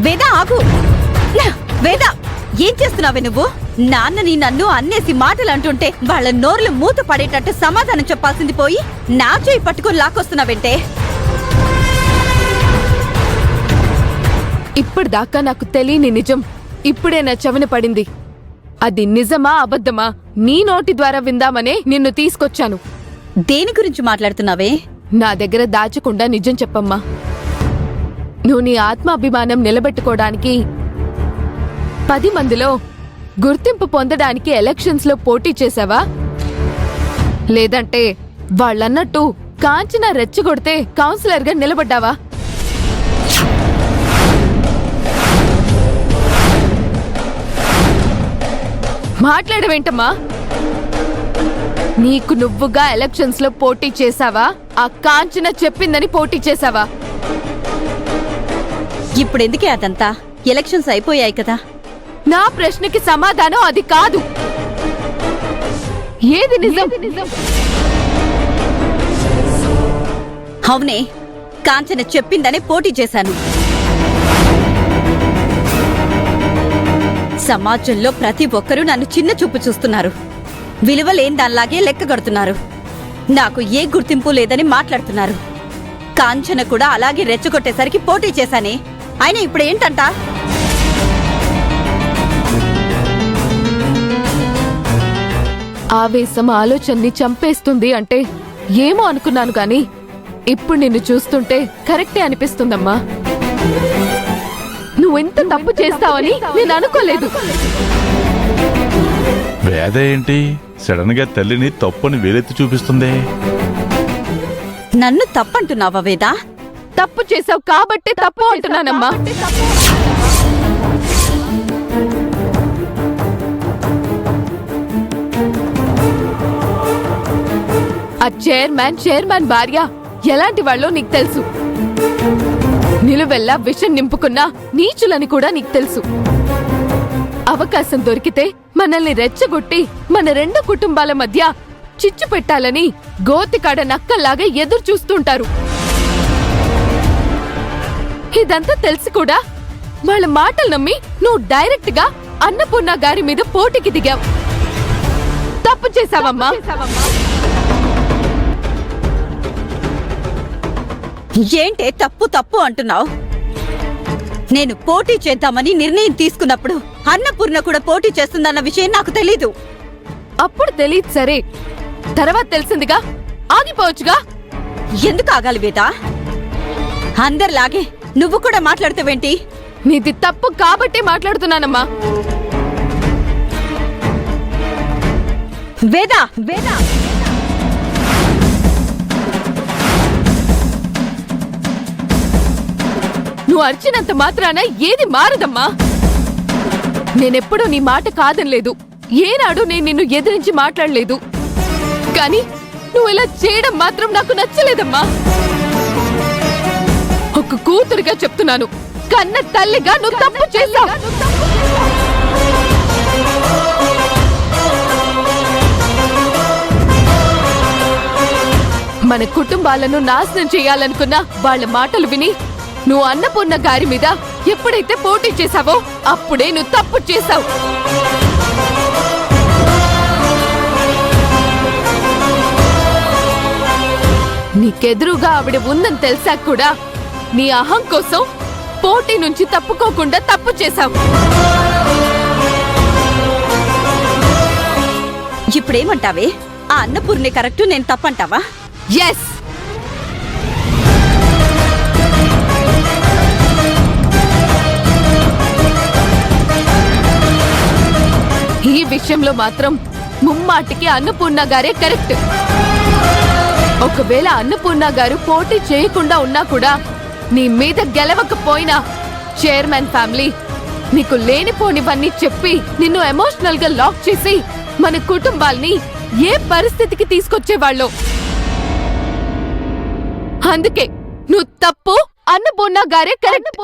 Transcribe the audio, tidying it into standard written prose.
వేద ఆగు. వేద, ఏం చేస్తున్నావే నువ్వు? నాన్నని నన్ను అన్నేసి మాటలు అంటుంటే వాళ్ళ నోర్లు మూత పడేటట్టు సమాధానం చెప్పాల్సింది పోయి నా చేయి పట్టుకుని లాక్కొస్తున్నావంటే. ఇప్పటిదాకా నాకు తెలియని నిజం ఇప్పుడే నా చెవిన పడింది. అది నిజమా అబద్ధమా నీ నోటి ద్వారా విందామనే నిన్ను తీసుకొచ్చాను. దేని గురించి మాట్లాడుతున్నావే? నా దగ్గర దాచకుండా నిజం చెప్పమ్మా. నువ్వు నీ ఆత్మాభిమానం నిలబెట్టుకోవడానికి 10 మందిలో గుర్తింపు పొందడానికి ఎలక్షన్స్ లో పోటీ చేశావా, లేదంటే వాళ్ళన్నట్టు కాంచన రెచ్చగొడితే కౌన్సిలర్ గా నిలబడ్డావా? మాట్లాడవేంటమ్మా? నీకు నువ్వుగా ఎలక్షన్స్ లో పోటీ చేశావా, ఆ కాంచన చెప్పిందని పోటీ చేశావా? ఇప్పుడెందుకే అదంతా? ఎలక్షన్స్ అయిపోయాయి కదా. నా ప్రశ్నకి సమాధానం అది కాదు. ఏది నిజం? అవునే, కాంచన చెప్పిందనే పోటీ చేశాను. సమాజంలో ప్రతి ఒక్కరూ నన్ను చిన్న చూపు చూస్తున్నారు. విలువలేని దానిలాగే లెక్క కడుతున్నారు. నాకు ఏ గుర్తింపు లేదని మాట్లాడుతున్నారు. కాంచన కూడా అలాగే రెచ్చగొట్టేసరికి పోటీ చేశానే. అయినా ఇప్పుడేంటంట? ఆవేశం ఆలోచనని చంపేస్తుంది అంటే ఏమో అనుకున్నాను గాని ఇప్పుడు నిన్ను చూస్తుంటే కరెక్టే అనిపిస్తుందమ్మా. నువ్వెంత తప్పు చేస్తావని నేను అనుకోలేదు. వేద ఏంటి సడన్ గా తల్లిని తప్పుని వేలెత్తి చూపిస్తుంది? నన్ను తప్పంటున్నావా వేద? తప్పు చేసావు కాబట్టే తప్పు అంటున్నానమ్మా. ఆ చైర్మన్ భార్య ఎలాంటి వాళ్ళో నీకు తెలుసు. నిలువెల్లా విషం నింపుకున్న నీచులని కూడా నీకు తెలుసు. అవకాశం దొరికితే మనల్ని రెచ్చగొట్టి మన 2 కుటుంబాల మధ్య చిచ్చు పెట్టాలని గోతికాడ నక్కల్లాగా ఎదురు చూస్తుంటారు. ఇదంతా తెలిసి కూడా వాళ్ళ మాటలు నమ్మి నువ్వు డైరెక్ట్ గా అన్నపూర్ణ గారి మీద పోటీకి దిగావు. తప్పు చేశావమ్మా. ఏంటే తప్పు తప్పు అంటున్నావు? నేను పోటీ చేద్దామని నిర్ణయం తీసుకున్నప్పుడు అన్నపూర్ణ కూడా పోటీ చేస్తుందన్న విషయం నాకు తెలీదు. అప్పుడు తెలియదు సరే, తర్వాత తెలిసిందిగా, ఆగిపోవచ్చుగా. ఎందుకు ఆగాలి వేద? అందరిలాగే నువ్వు కూడా మాట్లాడుతావేంటి? నీది తప్పు కాబట్టే మాట్లాడుతున్నానమ్మా. వేద వేద నువ్వు అరిచినంత మాత్రాన ఏది మారదమ్మా. నేనెప్పుడూ నీ మాట కాదనలేదు. ఏనాడు నేను నిన్ను ఎదిరించి మాట్లాడలేదు. కానీ నువ్వు ఇలా చేయడం మాత్రం నాకు నచ్చలేదమ్మా. ఒక కూతురుగా చెప్తున్నాను, కన్న తల్లిగా నువ్వు తప్పు చేశావు. మన కుటుంబాలను నాశనం చేయాలనుకున్న వాళ్ళ మాటలు విని నువ్వు అన్నపూర్ణ గారి మీద ఎప్పుడైతే పోటీ చేశావో అప్పుడే నువ్వు తప్పు చేశావు. నీకెదురుగా ఆవిడ ఉందని తెలిసా కూడా నీ అహం కోసం పోటీ నుంచి తప్పుకోకుండా తప్పు చేశావు. ఇప్పుడేమంటావే? ఆ అన్నపూర్ణే కరెక్ట్, నేను తప్పంటావా? ఎస్. ఈ విషయంలో మాత్రం ముమ్మాటికి అన్నపూర్ణ గారే కరెక్ట్. ఒకవేళ అన్నపూర్ణ గారు పోటీ చేయకుండా ఉన్నా కూడా నీ మీద గెలవకపోయినా చైర్మన్ ఫ్యామిలీ నీకు లేనిపోనివన్నీ చెప్పి నిన్ను ఎమోషనల్ గా లాక్ చేసి మన కుటుంబాల్ని ఏ పరిస్థితికి తీసుకొచ్చేవాళ్ళు. అందుకే నువ్వు తప్పు, అన్నపూర్ణ గారే కరెక్ట్.